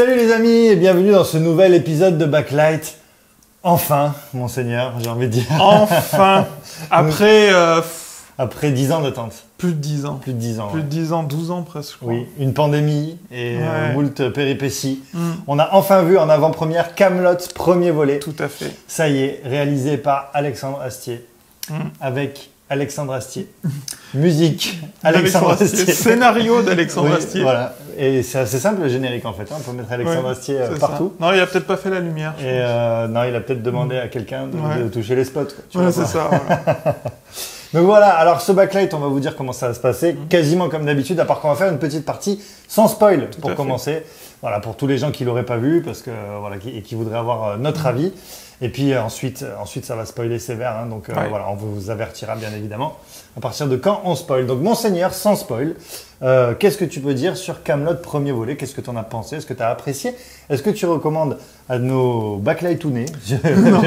Salut les amis et bienvenue dans ce nouvel épisode de Backlight. Enfin, monseigneur, j'ai envie de dire. Enfin, après... Après 10 ans d'attente. Plus de 10 ans. Plus de 10 ans. Plus de 10 ans, 12 ans presque, je crois. Oui, une pandémie et moult péripéties. Mm. On a enfin vu en avant-première Kaamelott, premier volet. Tout à fait. Ça y est, réalisé par Alexandre Astier. Mm. Avec Alexandre Astier. Musique, Alexandre Astier. Scénario d'Alexandre Astier. Voilà. Et c'est assez simple le générique en fait. Hein. On peut mettre Alexandre Astier partout. Ça. Non, il a peut-être pas fait la lumière. Et non, il a peut-être demandé à quelqu'un de toucher les spots. Ouais, c'est ça. Voilà. Donc voilà, alors ce backlight, on va vous dire comment ça va se passer, quasiment comme d'habitude, à part qu'on va faire une petite partie sans spoil pour commencer. Voilà, pour tous les gens qui l'auraient pas vu, parce que voilà, et qui voudraient avoir notre avis. Et puis ensuite, ça va spoiler sévère, hein, donc voilà, on vous avertira bien évidemment à partir de quand on spoil. Donc monseigneur, sans spoil, qu'est-ce que tu peux dire sur Kaamelott premier volet? Qu'est-ce que tu en as pensé? Est-ce que tu as apprécié? Est-ce que tu recommandes à nos backlightounés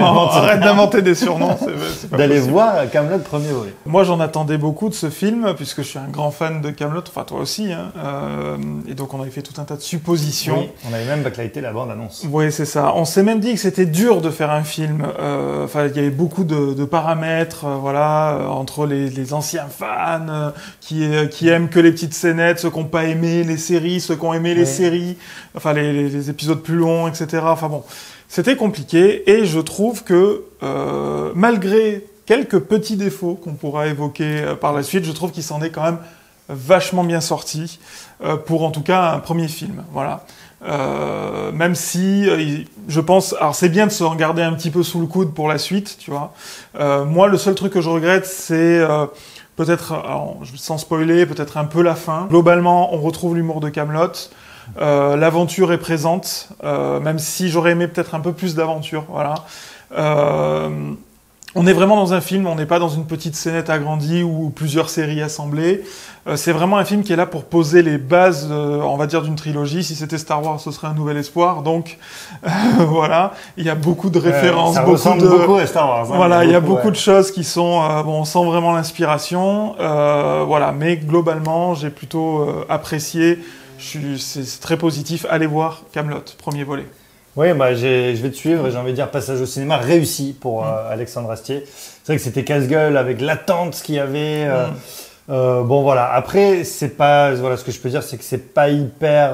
arrête d'inventer des surnoms, c'est pas d'aller possible. voir Kaamelott premier volet? Moi, j'en attendais beaucoup de ce film, puisque je suis un grand fan de Kaamelott, enfin toi aussi, hein, et donc on avait fait tout un tas de suppositions. Oui, on avait même backlighté la bande-annonce. Oui, c'est ça. On s'est même dit que c'était dur de faire un film. Enfin, il y avait beaucoup de paramètres, voilà, entre les anciens fans qui aiment que les petites scénettes, ceux qui n'ont pas aimé les séries, ceux qui ont aimé les séries, enfin les épisodes plus longs, etc. Enfin bon, c'était compliqué et je trouve que malgré quelques petits défauts qu'on pourra évoquer par la suite, je trouve qu'il s'en est quand même vachement bien sorti pour en tout cas un premier film. Voilà. Même si je pense, alors c'est bien de se regarder un petit peu sous le coude pour la suite, tu vois. Moi, le seul truc que je regrette, c'est peut-être, sans spoiler, peut-être un peu la fin. Globalement, on retrouve l'humour de Kaamelott. L'aventure est présente, même si j'aurais aimé peut-être un peu plus d'aventure. Voilà. On est vraiment dans un film, on n'est pas dans une petite scénette agrandie ou plusieurs séries assemblées. C'est vraiment un film qui est là pour poser les bases, on va dire, d'une trilogie. Si c'était Star Wars, ce serait Un Nouvel Espoir. Donc, voilà, il y a beaucoup de références. Ça ressemble beaucoup à Star Wars. Hein, voilà, il y a beaucoup de choses qui sont... bon, on sent vraiment l'inspiration. Voilà, mais globalement, j'ai plutôt apprécié. C'est très positif. Allez voir Kaamelott, premier volet. Oui, bah, je vais te suivre et j'ai envie de dire passage au cinéma réussi pour Alexandre Astier. C'est vrai que c'était casse-gueule avec l'attente qu'il y avait. Bon voilà, après c'est pas, voilà, ce que je peux dire, c'est que c'est pas hyper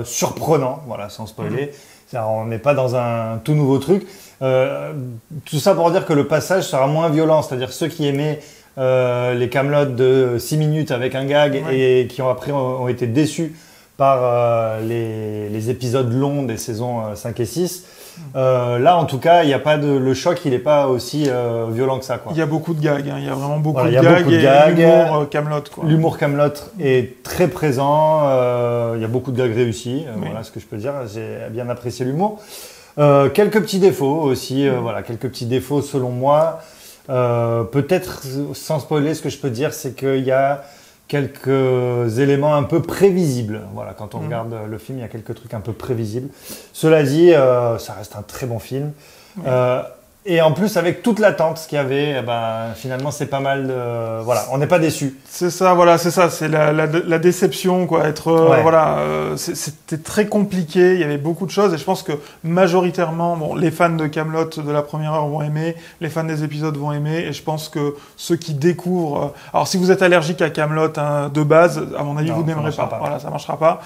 surprenant, voilà, sans spoiler. On n'est pas dans un tout nouveau truc. Tout ça pour dire que le passage sera moins violent, c'est-à-dire ceux qui aimaient les Kaamelott de 6 minutes avec un gag et qui ont été déçus par les épisodes longs des saisons 5 et 6. Là, en tout cas, il y a pas le choc, il n'est pas aussi violent que ça, quoi. Il y a beaucoup de gags, hein. Il y a vraiment beaucoup voilà, de gags et l'humour Kaamelott, quoi. L'humour Kaamelott est très présent, il y a beaucoup de gags réussis, voilà ce que je peux dire, j'ai bien apprécié l'humour. Quelques petits défauts aussi, voilà, quelques petits défauts selon moi. Peut-être, sans spoiler, ce que je peux dire, c'est qu'il y a quelques éléments un peu prévisibles. Voilà, quand on regarde le film, il y a quelques trucs un peu prévisibles. Cela dit, ça reste un très bon film. Et en plus, avec toute l'attente qu'il y avait, finalement, c'est pas mal. Voilà, on n'est pas déçus. C'est ça, voilà, c'est ça. C'est la déception, quoi. Voilà, c'était très compliqué. Il y avait beaucoup de choses, et je pense que majoritairement, bon, les fans de Kaamelott de la première heure vont aimer, les fans des épisodes vont aimer, et je pense que ceux qui découvrent, alors si vous êtes allergique à Kaamelott de base, à mon avis, vous n'aimerez pas. Voilà, ça marchera pas.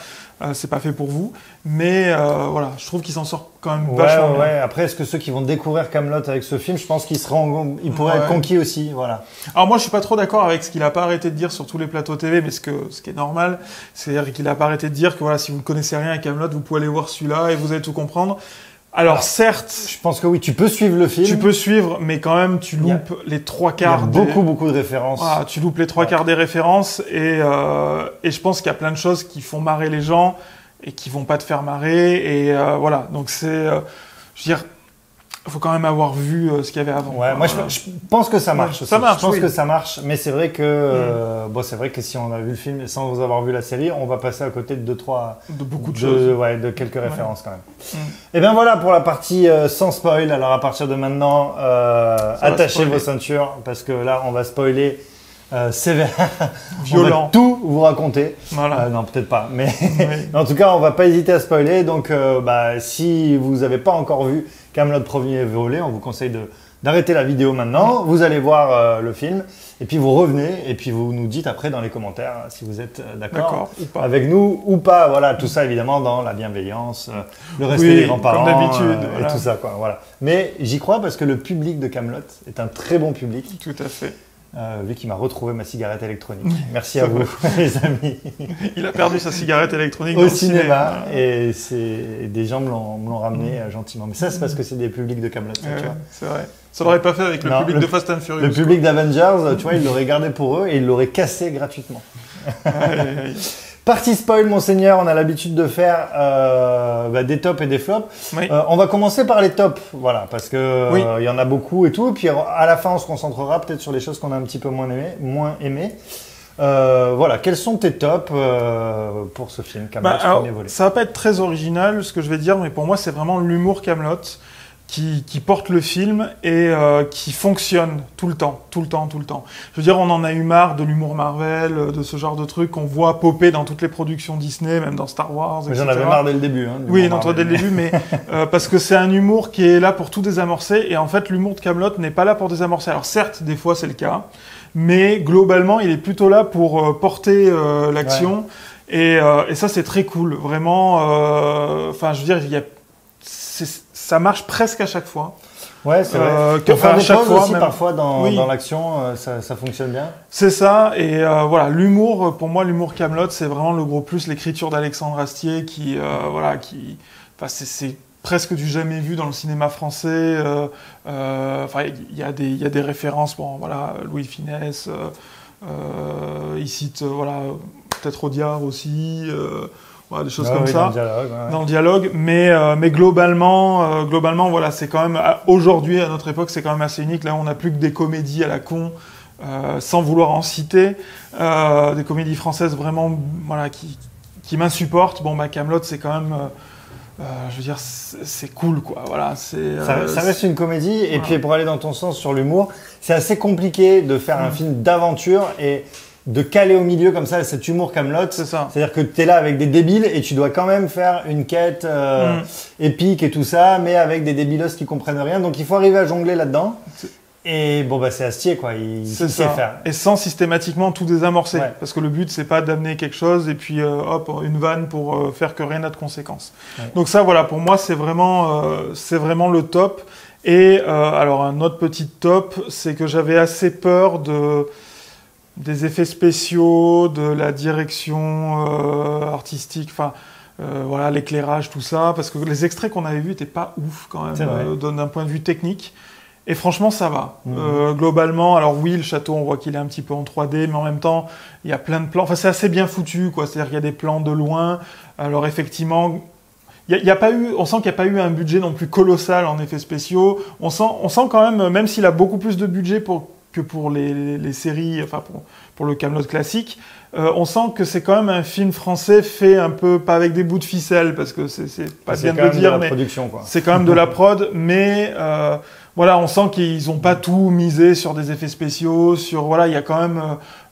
C'est pas fait pour vous, mais voilà, je trouve qu'il s'en sort quand même vachement bien. Après, est-ce que ceux qui vont découvrir Kaamelott avec ce film, je pense qu'ils pourraient être conquis aussi, voilà. Alors moi, je suis pas trop d'accord avec ce qu'il a pas arrêté de dire sur tous les plateaux TV, mais ce qui est normal, c'est-à-dire qu'il a pas arrêté de dire que voilà, si vous ne connaissez rien à Kaamelott, vous pouvez aller voir celui-là et vous allez tout comprendre. Alors certes, je pense que oui, tu peux suivre le film. Tu peux suivre, mais quand même, tu loupes les trois quarts. Il y a beaucoup de références. Voilà, tu loupes les trois quarts des références, et je pense qu'il y a plein de choses qui font marrer les gens et qui vont pas te faire marrer, et voilà. Donc c'est, je veux dire, il faut quand même avoir vu ce qu'il y avait avant. Ouais, moi je pense que ça marche. Ça marche. Je pense que ça marche, mais c'est vrai que c'est vrai que si on a vu le film sans avoir vu la série, on va passer à côté de beaucoup de choses. Ouais, de quelques références quand même. Et bien voilà pour la partie sans spoil. Alors à partir de maintenant, attachez vos ceintures parce que là on va spoiler sévère. Violent. On va tout vous raconter. Voilà. Non, peut-être pas. Mais Oui. en tout cas, on va pas hésiter à spoiler. Donc, si vous n'avez pas encore vu Kaamelott premier volet, on vous conseille d'arrêter la vidéo maintenant. Vous allez voir le film. Et puis vous revenez. Et puis vous nous dites après dans les commentaires si vous êtes d'accord ou pas. avec nous ou pas. Voilà, tout ça évidemment dans la bienveillance, le respect des grands-parents. Comme d'habitude. Et tout ça, quoi. Voilà. Mais j'y crois parce que le public de Kaamelott est un très bon public. Tout à fait. Vu qu'il m'a retrouvé ma cigarette électronique. Merci à vous, les amis. Il a perdu sa cigarette électronique au dans cinéma. Le cinéma. Et des gens me l'ont ramené gentiment. Mais ça, c'est parce que c'est des publics de Kaamelott. C'est vrai. Ça l'aurait pas fait avec le public de Fast and Furious. Le public d'Avengers, tu vois, ils l'auraient gardé pour eux et ils l'auraient cassé gratuitement. Partie spoil, monseigneur, on a l'habitude de faire des tops et des flops. Oui. On va commencer par les tops, voilà, parce que y en a beaucoup et tout. Et puis à la fin, on se concentrera peut-être sur les choses qu'on a un petit peu moins aimées. Voilà, quels sont tes tops pour ce film, Kaamelott, premier volet? Ça va pas être très original ce que je vais dire, mais pour moi c'est vraiment l'humour Kaamelott qui porte le film et qui fonctionne tout le temps. Je veux dire, on en a eu marre de l'humour Marvel, de ce genre de trucs qu'on voit popper dans toutes les productions Disney, même dans Star Wars, etc. J'en avais marre dès le début. Oui, toi dès le début, mais parce que c'est un humour qui est là pour tout désamorcer, et en fait l'humour de Kaamelott n'est pas là pour désamorcer. Alors certes, des fois c'est le cas, mais globalement il est plutôt là pour porter l'action, et ça c'est très cool, vraiment. Enfin, je veux dire, ça marche presque à chaque fois. Ouais, c'est vrai. Pour faire des pauses aussi, même parfois dans l'action, ça fonctionne bien. C'est ça, et voilà, l'humour, pour moi, l'humour Kaamelott, c'est vraiment le gros plus, l'écriture d'Alexandre Astier, c'est presque du jamais vu dans le cinéma français. Il y a des références, Louis de Funès, il cite, peut-être Audiard aussi. Des choses comme ça dans le dialogue, mais globalement voilà, c'est quand même aujourd'hui à notre époque c'est quand même assez unique. Là on n'a plus que des comédies à la con, sans vouloir en citer, des comédies françaises vraiment qui m'insupportent. Kaamelott c'est quand même je veux dire c'est cool quoi, voilà, ça reste une comédie, et puis pour aller dans ton sens sur l'humour, c'est assez compliqué de faire un film d'aventure et de caler au milieu comme ça cet humour Kaamelott. C'est ça. C'est-à-dire que tu es là avec des débiles et tu dois quand même faire une quête épique et tout ça, mais avec des débilos qui comprennent rien. Donc il faut arriver à jongler là-dedans. Et c'est Astier, quoi. Il sait faire. Et sans systématiquement tout désamorcer. Ouais. Parce que le but, c'est pas d'amener quelque chose et puis une vanne pour faire que rien n'a de conséquences. Ouais. Donc ça, voilà, pour moi, c'est vraiment le top. Et alors un autre petit top, c'est que j'avais assez peur des effets spéciaux, de la direction artistique, l'éclairage, tout ça, parce que les extraits qu'on avait vus n'étaient pas ouf quand même, d'un point de vue technique. Et franchement, ça va. Globalement, alors oui, le château, on voit qu'il est un petit peu en 3D, mais en même temps, il y a plein de plans. Enfin, c'est assez bien foutu, quoi. C'est-à-dire qu'il y a des plans de loin. Alors effectivement, on sent qu'il n'y a pas eu un budget non plus colossal en effets spéciaux. On sent quand même s'il a beaucoup plus de budget que pour les séries, pour le Kaamelott classique, on sent que c'est quand même un film français fait un peu, pas avec des bouts de ficelle, parce que c'est pas bien de le dire, mais c'est quand même de la prod, mais on sent qu'ils n'ont pas tout misé sur des effets spéciaux, il y a quand même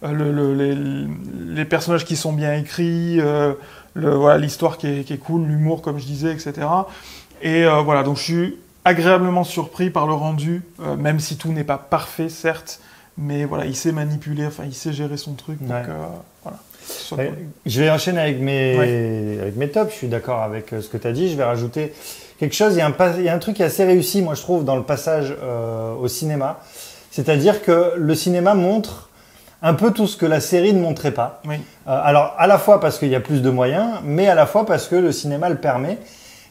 les personnages qui sont bien écrits, l'histoire qui est cool, l'humour, comme je disais, etc. Et donc je suis agréablement surpris par le rendu, même si tout n'est pas parfait, certes, mais voilà, il sait manipuler, il sait gérer son truc, donc voilà. Cool. Je vais enchaîner avec mes tops, je suis d'accord avec ce que tu as dit, je vais rajouter quelque chose, il y a un truc qui est assez réussi, moi je trouve, dans le passage au cinéma, c'est-à-dire que le cinéma montre un peu tout ce que la série ne montrait pas. Oui. Alors, à la fois parce qu'il y a plus de moyens, mais à la fois parce que le cinéma le permet.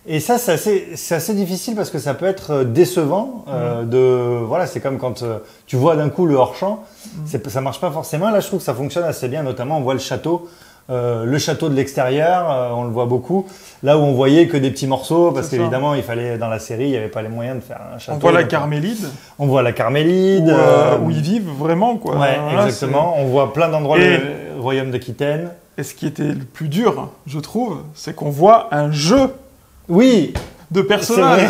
Et ça, c'est assez difficile parce que ça peut être décevant. C'est comme quand tu vois d'un coup le hors-champ, ça marche pas forcément. Là, je trouve que ça fonctionne assez bien. Notamment, on voit le château de l'extérieur, on le voit beaucoup. Là où on voyait que des petits morceaux, parce qu'évidemment, il fallait, dans la série, il n'y avait pas les moyens de faire un château. On voit la Carmélide. On voit la Carmélide. Où ils vivent vraiment, quoi. Ouais, exactement. On voit plein d'endroits, le royaume d'Aquitaine. Et ce qui était le plus dur, je trouve, c'est qu'on voit un jeu. Oui, de personnages.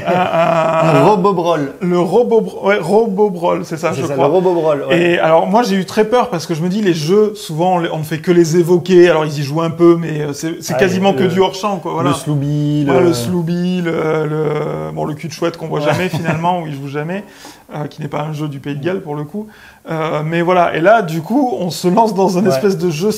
Un Robobrol. Le Robobrol, c'est ça, je crois. Le Robobrol, ouais. Et alors, moi, j'ai eu très peur parce que je me dis, les jeux, souvent, on ne fait que les évoquer. Alors, ils y jouent un peu, mais c'est quasiment que du hors-champ, quoi. Voilà. Le Slooby. Le Slooby, le cul de chouette qu'on voit jamais, finalement, où il joue jamais, qui n'est pas un jeu du Pays de Galles, pour le coup. Mais voilà. Et là, du coup, on se lance dans une espèce de jeu,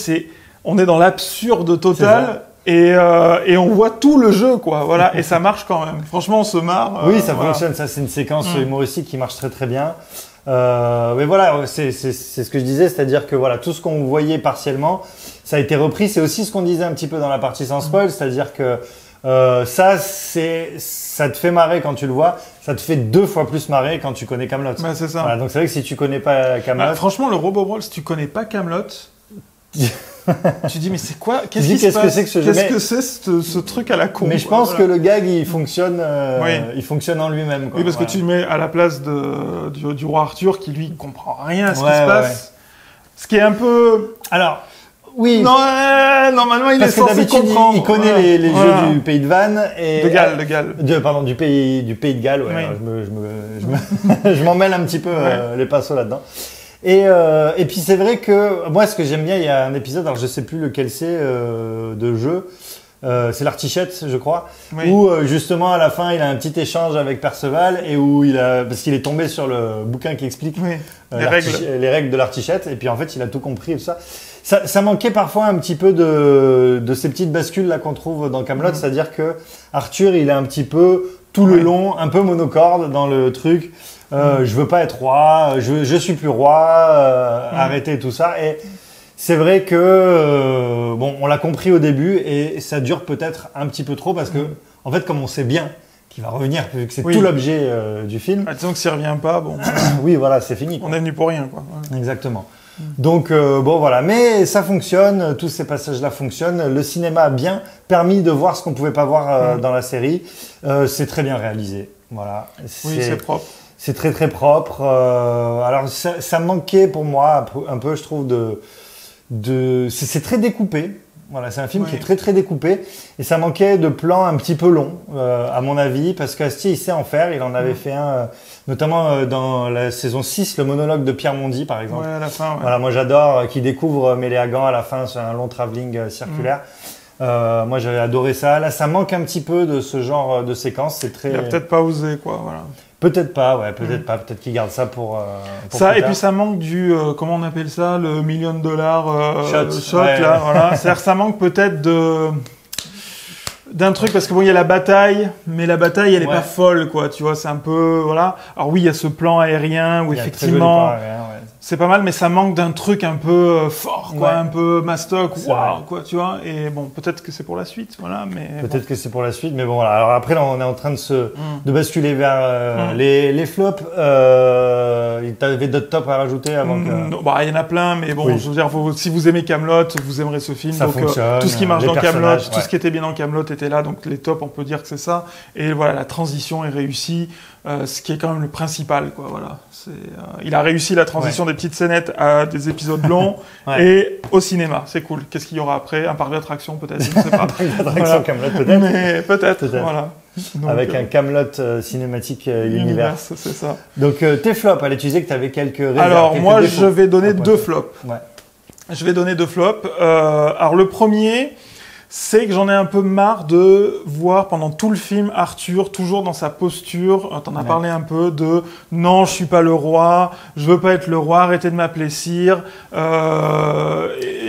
on est dans l'absurde total. Et on voit tout le jeu, quoi. Voilà. Et ça marche quand même. Franchement, on se marre. Oui, ça fonctionne. Ça, c'est une séquence humoristique qui marche très très bien. Mais voilà, c'est ce que je disais, c'est-à-dire que voilà, tout ce qu'on voyait partiellement, ça a été repris. C'est aussi ce qu'on disait un petit peu dans la partie sans spoil, c'est-à-dire que ça te fait marrer quand tu le vois, ça te fait 2 fois plus marrer quand tu connais Kaamelott. Bah, c'est ça. Voilà, donc c'est vrai que si tu connais pas Kaamelott, franchement, le Robobrol, si tu connais pas Kaamelott, tu dis mais c'est quoi? Qu'est-ce que c'est que ce jeu? Qu'est-ce que c'est ce truc à la con? Mais je pense que le gag il fonctionne en lui-même. Quoi. Oui, parce que tu mets à la place du roi Arthur qui lui comprend rien à ce qui se passe. Ce qui est un peu. Alors. Oui. Non, normalement il est censé comprendre. Il connaît les jeux du pays de Vannes et de Galles. Du pays de Galles. Ouais. Je m'en mêle un petit peu les pinceaux là-dedans. Et puis c'est vrai que moi ce que j'aime bien, il y a un épisode, alors je sais plus lequel c'est de jeu, c'est l'Artichette je crois, où justement à la fin il a un petit échange avec Perceval et où parce qu'il est tombé sur le bouquin qui explique les règles de l'Artichette et puis en fait il a tout compris et tout ça. Ça manquait parfois un petit peu de ces petites bascules là qu'on trouve dans Kaamelott, c'est-à-dire que Arthur il est un petit peu tout le long, un peu monocorde dans le truc. Je veux pas être roi, je suis plus roi, arrêtez tout ça. Et c'est vrai que on l'a compris au début et ça dure peut-être un petit peu trop parce que en fait comme on sait bien qu'il va revenir vu que c'est tout l'objet du film. Disons que s'il revient pas, bon. Oui voilà c'est fini. Quoi. On est venu pour rien quoi. Ouais. Exactement. Donc voilà, mais ça fonctionne, tous ces passages-là fonctionnent. Le cinéma a bien permis de voir ce qu'on pouvait pas voir dans la série. C'est très bien réalisé. Voilà. Oui c'est propre. C'est très très propre. Alors ça manquait pour moi un peu, je trouve, c'est très découpé. Voilà, c'est un film qui est très très découpé et ça manquait de plans un petit peu longs, à mon avis, parce qu'Astier il sait en faire. Il en avait fait un, notamment dans la saison 6, le monologue de Pierre Mondy par exemple. Ouais, à la fin. Ouais. Voilà, moi j'adore qu'il découvre Méléagan à la fin sur un long travelling circulaire. Moi j'avais adoré ça. Là, ça manque un petit peu de ce genre de séquence. C'est très. Il a peut-être pas osé quoi, voilà. Peut-être pas, peut-être pas. Peut-être qu'il garde ça pour ça. Et puis ça manque du comment on appelle ça, le $1 million shot là. Voilà. C'est-à-dire ça manque peut-être d'un truc parce que il y a la bataille, mais la bataille elle est pas folle quoi. Tu vois, c'est un peu voilà. Alors oui, il y a ce plan aérien où effectivement. C'est pas mal, mais ça manque d'un truc un peu fort, quoi, un peu mastoc, quoi, tu vois. Et bon, peut-être que c'est pour la suite, voilà, mais. Peut-être que c'est pour la suite, mais bon, voilà. Alors après, là, on est en train de basculer vers les flops. T'avais d'autres tops à rajouter avant que. Bah, il y en a plein, mais bon, je veux dire, si vous aimez Kaamelott, vous aimerez ce film. Ça fonctionne. Tout ce qui marche dans Kaamelott, tout ce qui était bien dans Kaamelott était là, donc les tops, on peut dire que c'est ça. Et voilà, la transition est réussie. Ce qui est quand même le principal, quoi. Voilà. Il a réussi la transition des petites scénettes à des épisodes longs et au cinéma. C'est cool. Qu'est-ce qu'il y aura après? Un parc d'attractions peut-être, je ne sais pas. Un parc d'attractions Kaamelott peut-être. Mais peut-être. Voilà. Donc, avec un Kaamelott cinématique univers. C'est ça. Donc tes flops, allez, tu disais que tu avais quelques réserves. Alors moi, je vais donner 2 flops. Ouais. Je vais donner 2 flops. Alors le premier. C'est que j'en ai un peu marre de voir pendant tout le film Arthur toujours dans sa posture, t'en as parlé un peu, de « Non, je suis pas le roi, je veux pas être le roi, arrêtez de m'appeler sire, et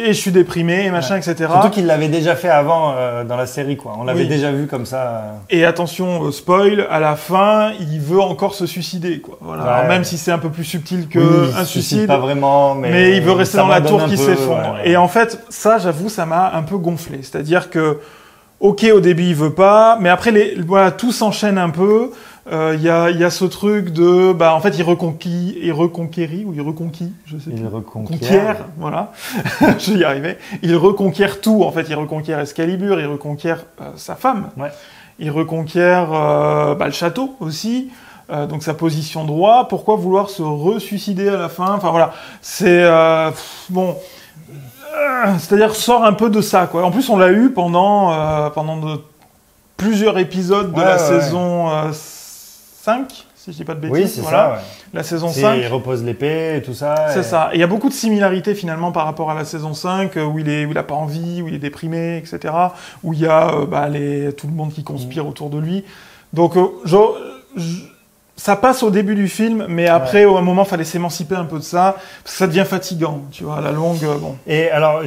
je suis déprimé, et machin, etc. » Surtout qu'il l'avait déjà fait avant dans la série, quoi. On l'avait déjà vu comme ça. Et attention, spoil, à la fin, il veut encore se suicider, quoi. Voilà. Alors, même si c'est un peu plus subtil qu'un suicide. Pas vraiment, mais il veut rester dans la tour qui s'effondre. Et en fait, ça, j'avoue, ça m'a un peu gonflé. C'est-à-dire que, ok, au début il veut pas, mais après tout s'enchaîne un peu. Il y a ce truc de, en fait, il reconquiert, je sais plus. Il reconquiert, voilà. Je vais y arriver. Il reconquiert tout, en fait. Il reconquiert Excalibur, il reconquiert sa femme. Ouais. Il reconquiert le château aussi. Donc sa position de roi. Pourquoi vouloir se ressuicider à la fin? Enfin voilà, c'est bon. C'est-à-dire sort un peu de ça, quoi. En plus, on l'a eu pendant plusieurs épisodes de la saison 5, si je dis pas de bêtises. Oui, c'est ça, ouais. La saison 5. Il repose l'épée et tout ça. C'est ça. Et il y a beaucoup de similarités finalement par rapport à la saison 5, où il a pas envie, où il est déprimé, etc. Où il y a tout le monde qui conspire autour de lui. Donc, ça passe au début du film, mais après, au moment, fallait s'émanciper un peu de ça, parce que ça devient fatigant, tu vois, à la longue, bon. Et alors,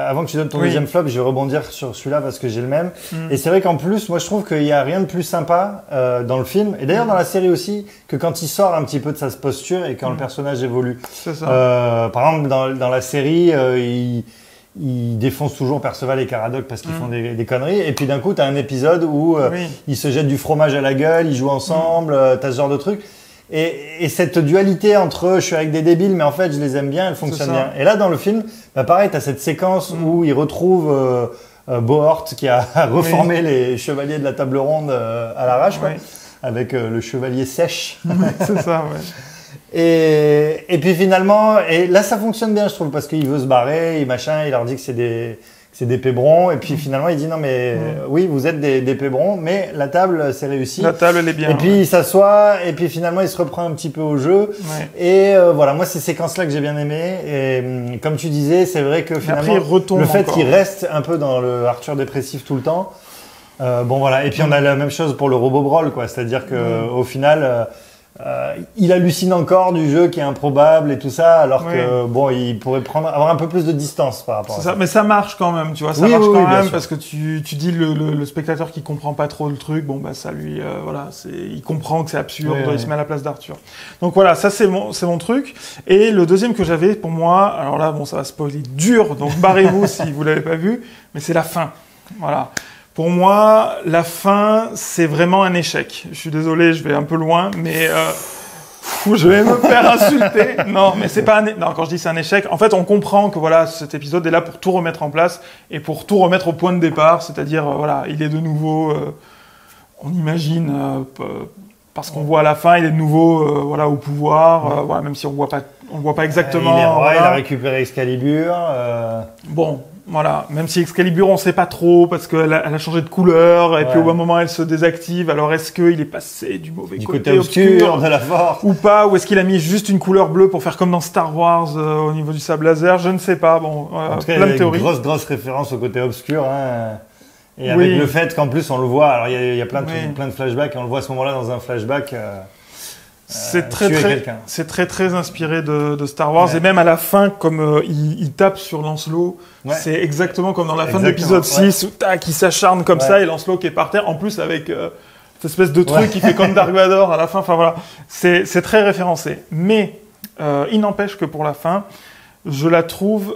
avant que tu donnes ton deuxième flop, je vais rebondir sur celui-là parce que j'ai le même. Et c'est vrai qu'en plus, moi, je trouve qu'il y a rien de plus sympa dans le film, et d'ailleurs dans la série aussi, que quand il sort un petit peu de sa posture et quand le personnage évolue. C'est ça. Par exemple, dans la série, ils défoncent toujours Perceval et Caradoc parce qu'ils font des conneries. Et puis d'un coup, t'as un épisode où ils se jettent du fromage à la gueule, ils jouent ensemble, t'as ce genre de truc. Et cette dualité entre je suis avec des débiles, mais en fait, je les aime bien, elle fonctionne bien. Et là, dans le film, pareil, t'as cette séquence où ils retrouvent Bohort qui a reformé les chevaliers de la table ronde à l'arrache, avec le chevalier sèche. C'est ça, ouais. Et puis finalement, et là ça fonctionne bien je trouve parce qu'il veut se barrer, il leur dit que c'est des pébrons et puis finalement il dit non mais oui vous êtes des pébrons mais la table c'est réussi. La table elle est bien. Et puis il s'assoit et puis finalement il se reprend un petit peu au jeu et voilà moi c'est ces séquences là que j'ai bien aimé et comme tu disais c'est vrai que finalement le fait qu'il reste un peu dans le Arthur dépressif tout le temps bon voilà et puis on a la même chose pour le robot Brawl quoi c'est-à-dire que au final il hallucine encore du jeu qui est improbable et tout ça, alors que bon, il pourrait avoir un peu plus de distance par rapport à ça. Mais ça marche quand même, tu vois, ça marche quand même parce que tu dis le spectateur qui comprend pas trop le truc, bon bah ça lui, il comprend que c'est absurde, il se met à la place d'Arthur. Donc voilà, ça c'est mon truc. Et le deuxième que j'avais pour moi, alors là bon ça va spoiler dur, donc barrez-vous si vous l'avez pas vu, mais c'est la fin. Voilà. Pour moi, la fin, c'est vraiment un échec. Je suis désolé, je vais un peu loin, mais je vais me faire insulter. Non, mais c'est pas non, quand je dis c'est un échec, en fait, on comprend que voilà, cet épisode est là pour tout remettre en place et pour tout remettre au point de départ, c'est-à-dire voilà, il est de nouveau, on imagine, parce qu'on voit à la fin, il est de nouveau voilà, au pouvoir, voilà, même si on voit pas exactement. Il est roi, il a récupéré Excalibur. Bon. Voilà, même si Excalibur, on sait pas trop, parce qu'elle a changé de couleur, et puis au bon moment, elle se désactive. Alors, est-ce qu'il est passé du mauvais côté obscur de la force ou pas, ou est-ce qu'il a mis juste une couleur bleue pour faire comme dans Star Wars au niveau du sable laser? Je ne sais pas. Bon, en tout cas, plein de théories. Grosse référence au côté obscur. Hein. Et avec le fait qu'en plus, on le voit. Alors, il y a plein de flashbacks, et on le voit à ce moment-là dans un flashback. C'est très inspiré de Star Wars et même à la fin comme il tape sur Lancelot, c'est exactement comme dans la fin de l'épisode 6 où tac, il s'acharne comme ça et Lancelot qui est par terre en plus avec cette espèce de truc qui fait comme Dark Vador à la fin, enfin voilà, c'est très référencé. Mais il n'empêche que pour la fin, je la trouve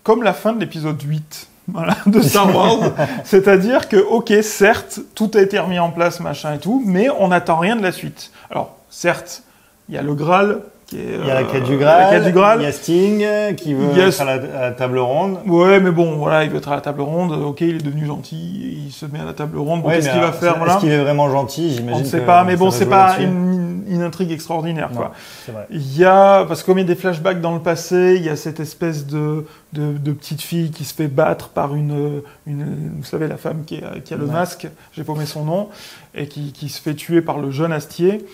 comme la fin de l'épisode 8. Voilà, de Star Wars. C'est-à-dire que, ok, certes, tout a été remis en place, machin et tout, mais on n'attend rien de la suite. Alors, certes, il y a le Graal, qui est... Il y a la quête du Graal, il y a Sting, qui veut être à la table ronde. Ouais, mais bon, voilà, il veut être à la table ronde, ok, il est devenu gentil, il se met à la table ronde, bon, qu'est-ce qu'il va faire, voilà. Est-ce qu'il est vraiment gentil? J'imagine. On ne sait pas, mais bon, c'est pas une intrigue extraordinaire, non, quoi. C'est vrai. Il y a, parce que comme il y a des flashbacks dans le passé, il y a cette espèce de petite fille qui se fait battre par une vous savez, la femme qui a le masque, j'ai paumé son nom, et qui se fait tuer par le jeune Astier.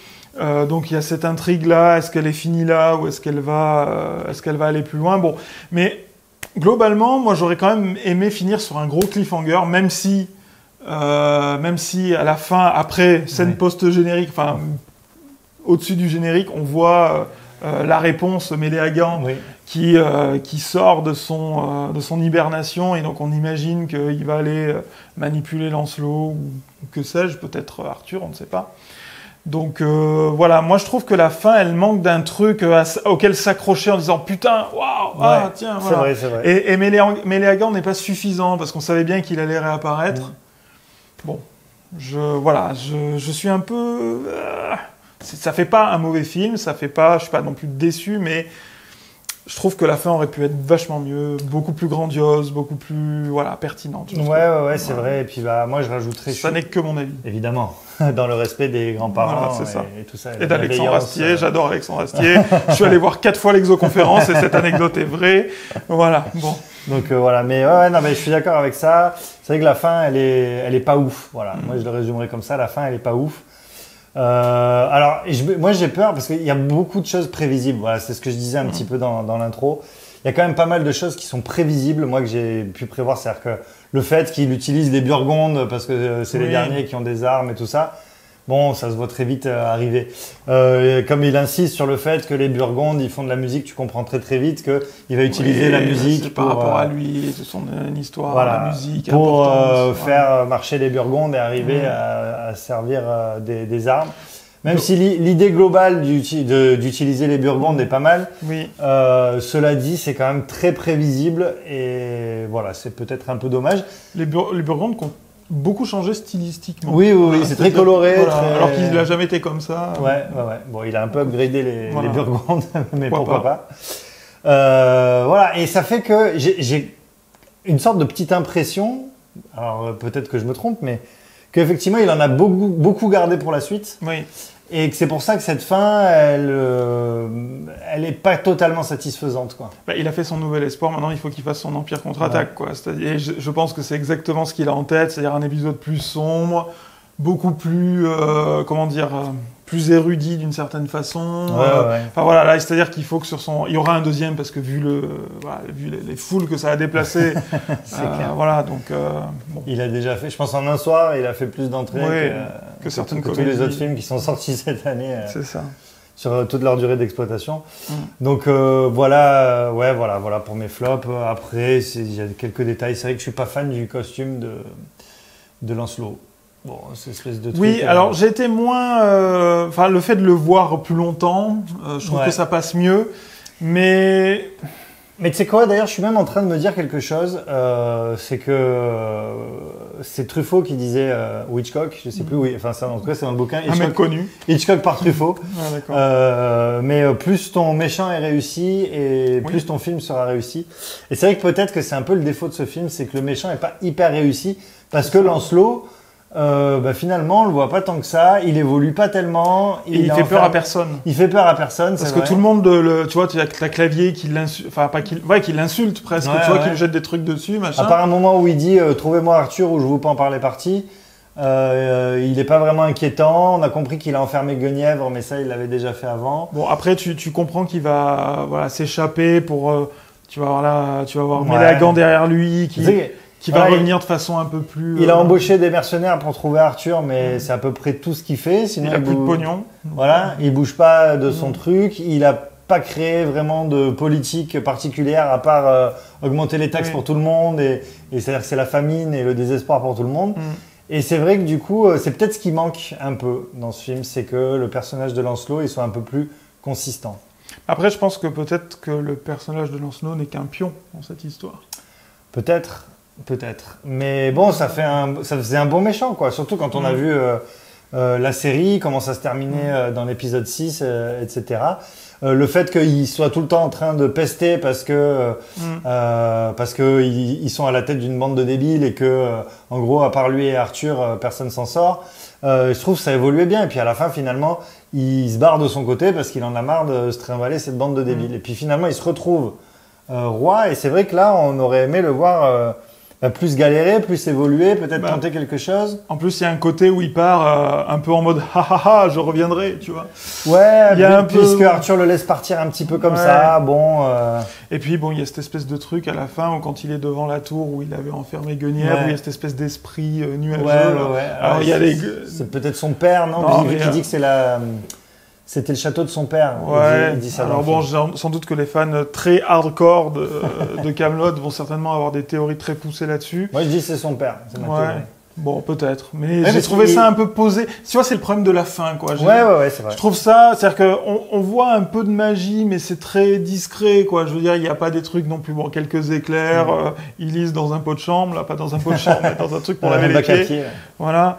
Donc il y a cette intrigue-là, est-ce qu'elle est finie là, ou est-ce qu'elle va aller plus loin? Bon, mais globalement, moi j'aurais quand même aimé finir sur un gros cliffhanger, même si à la fin, après scène post-générique, enfin au-dessus du générique, on voit la réponse Méléagan qui sort de son hibernation, et donc on imagine qu'il va aller manipuler Lancelot, ou que sais-je, peut-être Arthur, on ne sait pas. Donc voilà, moi je trouve que la fin, elle manque d'un truc auquel s'accrocher en disant putain, waouh, tiens, voilà. C'est vrai. Et Méléagan n'est pas suffisant parce qu'on savait bien qu'il allait réapparaître. Bon, je suis un peu, ça fait pas un mauvais film, ça fait pas, je suis pas non plus déçu, mais je trouve que la fin aurait pu être vachement mieux, beaucoup plus grandiose, beaucoup plus pertinente. Ouais, c'est vrai. Et puis moi, je rajouterais. Ça n'est que mon avis. Évidemment, dans le respect des grands-parents et tout ça. Et d'Alexandre Astier, j'adore Alexandre Astier. Je suis allé voir 4 fois l'exoconférence et cette anecdote est vraie. Voilà, bon. Donc voilà, mais je suis d'accord avec ça. C'est vrai que la fin, elle est pas ouf. Voilà, moi je le résumerai comme ça. La fin, elle est pas ouf. Alors, moi j'ai peur parce qu'il y a beaucoup de choses prévisibles. Voilà, c'est ce que je disais un petit peu dans l'intro. Il y a quand même pas mal de choses qui sont prévisibles, moi que j'ai pu prévoir. C'est-à-dire que le fait qu'il utilise les Burgondes parce que c'est les derniers qui ont des armes et tout ça. Bon, ça se voit très vite arriver. Comme il insiste sur le fait que les Burgondes, ils font de la musique, tu comprends très très vite qu'il va utiliser la musique par rapport à lui, c'est son histoire, la musique. Pour faire marcher les Burgondes et arriver à servir des armes. Même si l'idée globale d'utiliser les Burgondes est pas mal, cela dit, c'est quand même très prévisible et voilà, c'est peut-être un peu dommage. Les Burgondes beaucoup changé stylistiquement. Oui, c'est très coloré. Alors qu'il n'a jamais été comme ça. Ouais. Bon, il a un peu upgradé les Burgondes, mais pourquoi pas. Et ça fait que j'ai une sorte de petite impression, alors peut-être que je me trompe, mais qu'effectivement, il en a beaucoup gardé pour la suite. Oui. Et que c'est pour ça que cette fin, elle est pas totalement satisfaisante, quoi. Il a fait son nouvel espoir, maintenant il faut qu'il fasse son Empire contre-attaque, quoi. C'est-à-dire, je pense que c'est exactement ce qu'il a en tête, c'est-à-dire un épisode plus sombre, beaucoup plus, plus érudit d'une certaine façon. Enfin voilà, là, c'est-à-dire qu'il faut que il y aura un deuxième parce que vu les foules que ça a déplacées, voilà, donc bon. Il a déjà fait, je pense en un soir, il a fait plus d'entrées que certaines que tous les autres films qui sont sortis cette année. C'est ça. Sur toute leur durée d'exploitation. Donc voilà pour mes flops. Après, il y a quelques détails. C'est vrai que je suis pas fan du costume de Lancelot. Bon, c'est une espèce de truc. Oui, alors j'ai été moins. Le fait de le voir plus longtemps, je trouve que ça passe mieux. Mais tu sais quoi, d'ailleurs, je suis même en train de me dire quelque chose. C'est que c'est Truffaut qui disait, ou Hitchcock, je sais plus où. Enfin, ça, en tout cas, c'est dans le bouquin. Un mec connu. Hitchcock par Truffaut. Mais plus ton méchant est réussi et plus ton film sera réussi. Et c'est vrai que peut-être que c'est un peu le défaut de ce film, c'est que le méchant est pas hyper réussi parce que Lancelot. Finalement, on le voit pas tant que ça. Il évolue pas tellement. Il fait peur à personne. Il fait peur à personne, parce que tout le monde, tu vois, tu as Clavier qui l'insulte, qui l'insulte presque, qui lui jette des trucs dessus, machin. À part un moment où il dit trouvez-moi Arthur ou je vous pends par les parties. Il n'est pas vraiment inquiétant. On a compris qu'il a enfermé Guenièvre, mais ça, il l'avait déjà fait avant. Bon, après, tu comprends qu'il va s'échapper pour. Tu vas voir Mélagan derrière lui qui va revenir de façon un peu plus... Il a embauché des mercenaires pour trouver Arthur, mais c'est à peu près tout ce qu'il fait. Sinon, il a plus de pognon. Voilà, il bouge pas de son truc. Il a pas créé vraiment de politique particulière à part augmenter les taxes pour tout le monde. Et c'est-à-dire que c'est la famine et le désespoir pour tout le monde. Et c'est vrai que du coup, c'est peut-être ce qui manque un peu dans ce film, c'est que le personnage de Lancelot, il soit un peu plus consistant. Après, je pense que peut-être que le personnage de Lancelot n'est qu'un pion dans cette histoire. Peut-être. Mais bon, ça faisait un bon méchant, quoi. Surtout quand on a vu la série, comment ça se terminait dans l'épisode 6, etc. Le fait qu'ils soient tout le temps en train de pester parce que ils sont à la tête d'une bande de débiles et que, en gros, à part lui et Arthur, personne s'en sort. Je trouve que ça évoluait bien. Et puis à la fin, finalement, il se barre de son côté parce qu'il en a marre de se trimballer cette bande de débiles. Et puis finalement, il se retrouve roi. Et c'est vrai que là, on aurait aimé le voir... plus galérer, plus évoluer, peut-être tenter quelque chose. En plus, il y a un côté où il part un peu en mode ha, je reviendrai, tu vois. Ouais, puisque Arthur le laisse partir un petit peu comme ça, bon... Et puis, bon, il y a cette espèce de truc à la fin, où quand il est devant la tour où il avait enfermé Guenièvre, où il y a cette espèce d'esprit nuageux. Alors, il y a c'est peut-être son père, non, vu qu'il dit que c'est c'était le château de son père. Il dit ça. Alors bon, sans doute que les fans très hardcore de Kaamelott vont certainement avoir des théories très poussées là-dessus. Moi, je dis c'est son père. C'est ma théorie. Bon, peut-être. Mais Ouais, j'ai trouvé ça un peu posé. Tu vois, c'est le problème de la fin, quoi. Ouais, c'est vrai. Je trouve ça, c'est-à-dire qu'on voit un peu de magie, mais c'est très discret, quoi. Je veux dire, il n'y a pas des trucs non plus. Bon, quelques éclairs, ils lisent dans un pot de chambre, là, pas dans un pot de chambre, mais dans un truc pour laver les pieds. Pied, ouais. Voilà.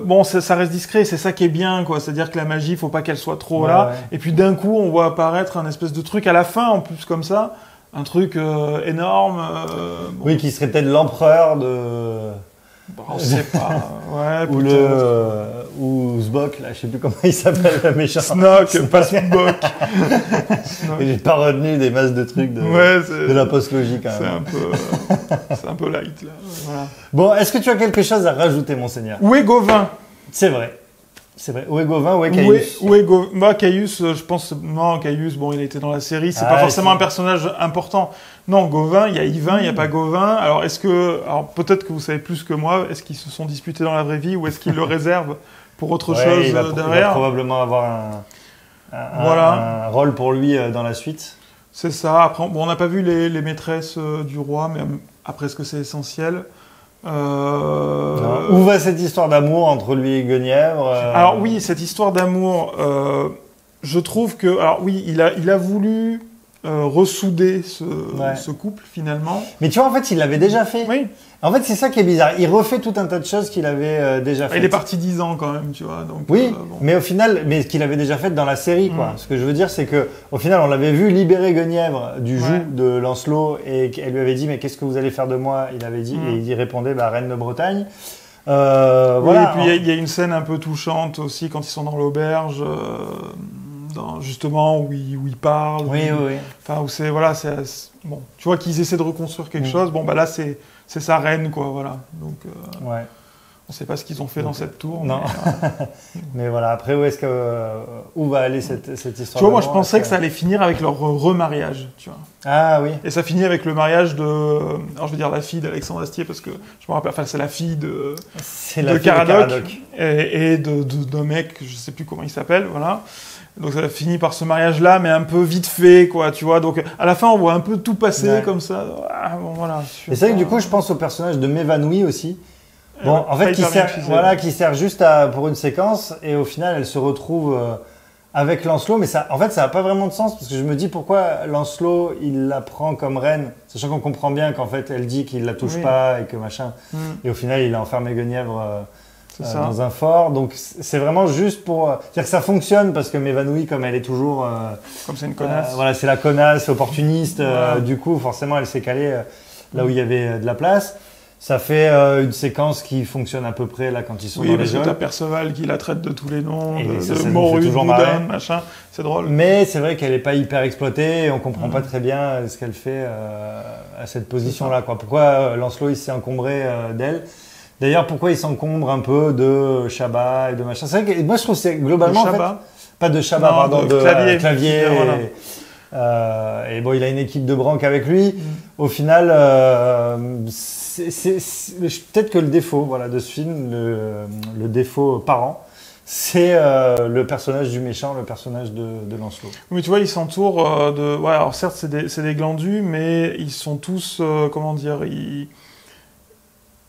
Bon, ça reste discret, c'est ça qui est bien, quoi. C'est-à-dire que la magie, faut pas qu'elle soit trop là. Ouais. Et puis d'un coup, on voit apparaître un espèce de truc à la fin, en plus, comme ça. Un truc énorme. Bon. Oui, qui serait peut-être l'empereur de... Bon, on sait pas. Ouais, ou ou Sbok, là, je sais plus comment il s'appelle, le méchant. Snoke, pas Sbok. J'ai pas retenu des masses de trucs de la post-logie, quand même. C'est un peu light, là. Voilà. Bon, est-ce que tu as quelque chose à rajouter, monseigneur? Où est Gauvin? C'est vrai. Où est Gauvin, où est Caius? Où est Gauvin? Moi, Caius, je pense... Non, Caius, bon, il a été dans la série. C'est pas forcément un personnage important. Non, Gauvin, il y a Yvain, il n'y a pas Gauvin. Alors, alors, peut-être que vous savez plus que moi. Est-ce qu'ils se sont disputés dans la vraie vie ou est-ce qu'ils le réservent pour autre chose derrière? Il va probablement avoir un rôle pour lui dans la suite. C'est ça. Après, bon, on n'a pas vu les maîtresses du roi, mais après, est-ce que c'est essentiel? Où va cette histoire d'amour entre lui et Guenièvre? Alors oui, cette histoire d'amour, je trouve que... Alors oui, il a voulu ressouder ce couple, finalement. Mais tu vois, en fait, il l'avait déjà fait. Oui. En fait, c'est ça qui est bizarre. Il refait tout un tas de choses qu'il avait déjà fait. Il est parti 10 ans quand même, tu vois. Donc, oui, bon. mais au final, ce qu'il avait déjà fait dans la série, quoi. Ce que je veux dire, c'est que au final, on l'avait vu libérer Guenièvre du joug de Lancelot et elle lui avait dit, mais qu'est-ce que vous allez faire de moi? Il avait dit, et il répondait, reine de Bretagne. Voilà. Et puis il y a une scène un peu touchante aussi quand ils sont dans l'auberge. Justement où ils parlent. Oui. Enfin, où c'est bon. Tu vois qu'ils essaient de reconstruire quelque chose. Bon, bah là c'est sa reine, quoi. Voilà. Donc. On ne sait pas ce qu'ils ont fait dans cette tour. Non. Mais voilà. Après, où va aller cette histoire? Tu vois, moi je pensais que ça allait finir avec leur remariage. Tu vois. Ah oui. Et ça finit avec le mariage de. Alors je vais dire la fille d'Alexandre Astier parce que je me rappelle. Enfin, c'est la fille de Caradoc et d'un mec, je ne sais plus comment il s'appelle. Voilà. Donc ça finit par ce mariage-là, mais un peu vite fait, quoi, tu vois. Donc à la fin, on voit un peu tout passer comme ça. Ah, bon, voilà. Et c'est vrai que du coup, je pense au personnage de M'évanouie aussi. Bon, en fait, qui sert juste pour une séquence, et au final, elle se retrouve avec Lancelot, mais ça n'a pas vraiment de sens, parce que je me dis pourquoi Lancelot, il la prend comme reine, sachant qu'on comprend bien qu'en fait, elle dit qu'il la touche pas, et que machin. Et au final, il a enfermé Guenièvre dans un fort, donc c'est vraiment juste pour... C'est-à-dire que ça fonctionne, parce que M'évanouie, comme elle est toujours... comme c'est une connasse. Voilà, c'est la connasse, opportuniste, du coup, forcément, elle s'est calée là où il y avait de la place. Ça fait une séquence qui fonctionne à peu près là quand ils sont dans les geôles. Oui, t'as Perceval qui la traite de tous les noms, de morue, boudin, machin, c'est drôle. Mais c'est vrai qu'elle n'est pas hyper exploitée et on comprend pas très bien ce qu'elle fait à cette position-là, quoi. Pourquoi Lancelot il s'est encombré d'elle? D'ailleurs, pourquoi il s'encombre un peu de Chabat et de machin? C'est vrai que moi je trouve que c'est globalement... pas de Chabat, pardon, de Clavier. Et bon, il a une équipe de branques avec lui. Au final... peut-être que le défaut de ce film, le défaut parent, c'est le personnage du méchant, le personnage de Lancelot. Mais tu vois, ils s'entourent de... Ouais, alors certes, c'est des glandus, mais ils sont tous... comment dire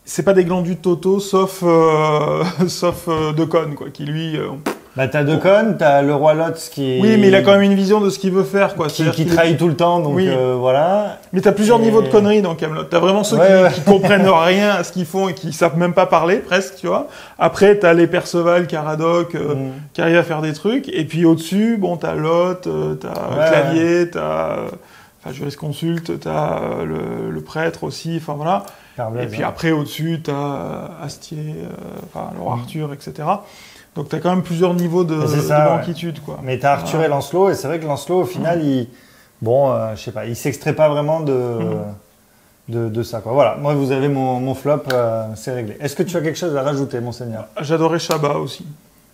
c'est pas des glandus totaux, sauf Decaunes, quoi, qui lui... Bah t'as Decaunes, t'as le roi Lot qui... Oui, mais il a quand même une vision de ce qu'il veut faire, quoi. Qui trahit tout le temps, donc voilà. Mais t'as plusieurs niveaux de conneries dans Kaamelott. T'as vraiment ceux qui comprennent rien à ce qu'ils font et qui savent même pas parler, presque, tu vois. Après, t'as les Perceval, Caradoc, qui arrivent à faire des trucs. Et puis au-dessus, bon, t'as Lot, t'as Clavier, t'as... jurisconsulte, t'as le prêtre aussi, enfin voilà. Et puis après, au-dessus, t'as Astier, le roi Arthur, etc. Donc t'as quand même plusieurs niveaux de banquitude, quoi. Mais t'as Arthur et Lancelot, et c'est vrai que Lancelot, au final, je sais pas, il s'extrait pas vraiment de ça, quoi. Voilà, moi vous avez mon flop, c'est réglé. Est-ce que tu as quelque chose à rajouter, monseigneur? J'adorais Chabat aussi.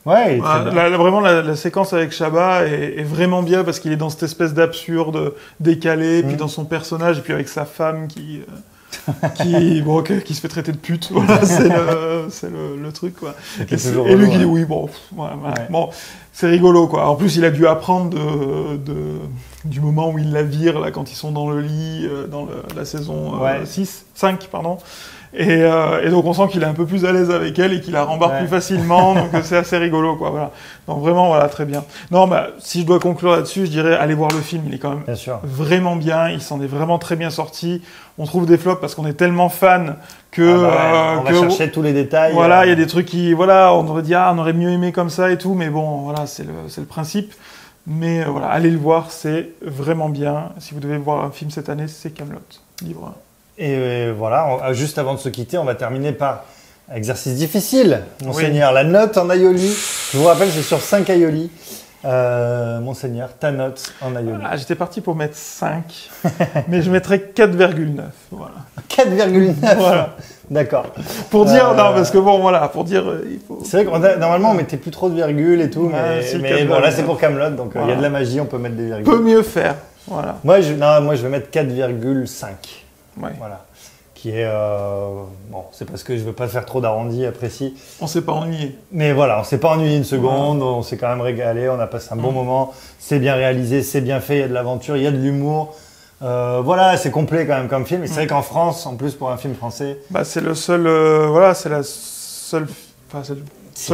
Ouais, il est très bien. Vraiment, la séquence avec Chabat est vraiment bien parce qu'il est dans cette espèce d'absurde décalé, puis dans son personnage, et puis avec sa femme qui se fait traiter de pute. Voilà, c'est le truc, quoi. Et lui qui dit oui, bon, bon, c'est rigolo, quoi. En plus, il a dû apprendre du moment où il la vire, là, quand ils sont dans le lit, dans la saison 5, pardon. Et donc on sent qu'il est un peu plus à l'aise avec elle et qu'il la rembarre plus facilement, donc c'est assez rigolo, quoi. Voilà. Donc vraiment, voilà, très bien. Non, bah, si je dois conclure là-dessus, je dirais allez voir le film, il est quand même vraiment bien, il s'en est vraiment très bien sorti. On trouve des flops parce qu'on est tellement fan que on va chercher tous les détails. Voilà, il y a des trucs qui, voilà, on aurait dit on aurait mieux aimé comme ça et tout, mais bon, voilà, c'est le principe. Mais voilà, allez le voir, c'est vraiment bien. Si vous devez voir un film cette année, c'est Kaamelott, livre 1. Et voilà, juste avant de se quitter, on va terminer par exercice difficile, Monseigneur. La note en aioli, je vous rappelle, c'est sur 5 aioli. Monseigneur, ta note en aioli. J'étais parti pour mettre 5, mais je mettrais 4,9. Voilà. 4,9 voilà. D'accord. Pour dire, non, parce que bon, voilà, pour dire, il faut... C'est vrai que normalement, on mettait plus trop de virgules et tout, mais bon, là, c'est pour Kaamelott, donc il y a de la magie, on peut mettre des virgules. Peut mieux faire, voilà. Moi, je vais mettre 4,5. Ouais. Voilà. Qui est bon, c'est parce que je veux pas faire trop d'arrondi précis. On s'est pas ennuyé. Mais voilà, on s'est pas ennuyé une seconde, on s'est quand même régalé, on a passé un bon moment. C'est bien réalisé, c'est bien fait, il y a de l'aventure, il y a de l'humour. Voilà, c'est complet quand même comme film. Et c'est vrai qu'en France, en plus pour un film français, c'est le seul, c'est la seule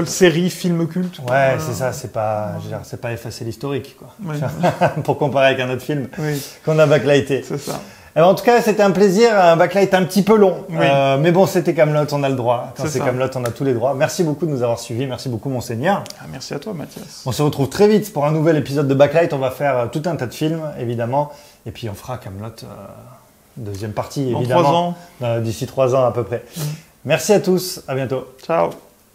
série film culte. Ouais, c'est ça, c'est pas effacer l'historique, quoi. Oui. Pour comparer avec un autre film qu'on a backlighté. C'est ça. En tout cas, c'était un plaisir, un backlight un petit peu long. Oui. Mais bon, c'était Kaamelott, on a le droit. Quand c'est Kaamelott, on a tous les droits. Merci beaucoup de nous avoir suivis. Merci beaucoup, Monseigneur. Merci à toi, Mathias. On se retrouve très vite pour un nouvel épisode de Backlight. On va faire tout un tas de films, évidemment. Et puis, on fera Kaamelott, deuxième partie, évidemment. Dans 3 ans. D'ici 3 ans, à peu près. Merci à tous. À bientôt. Ciao.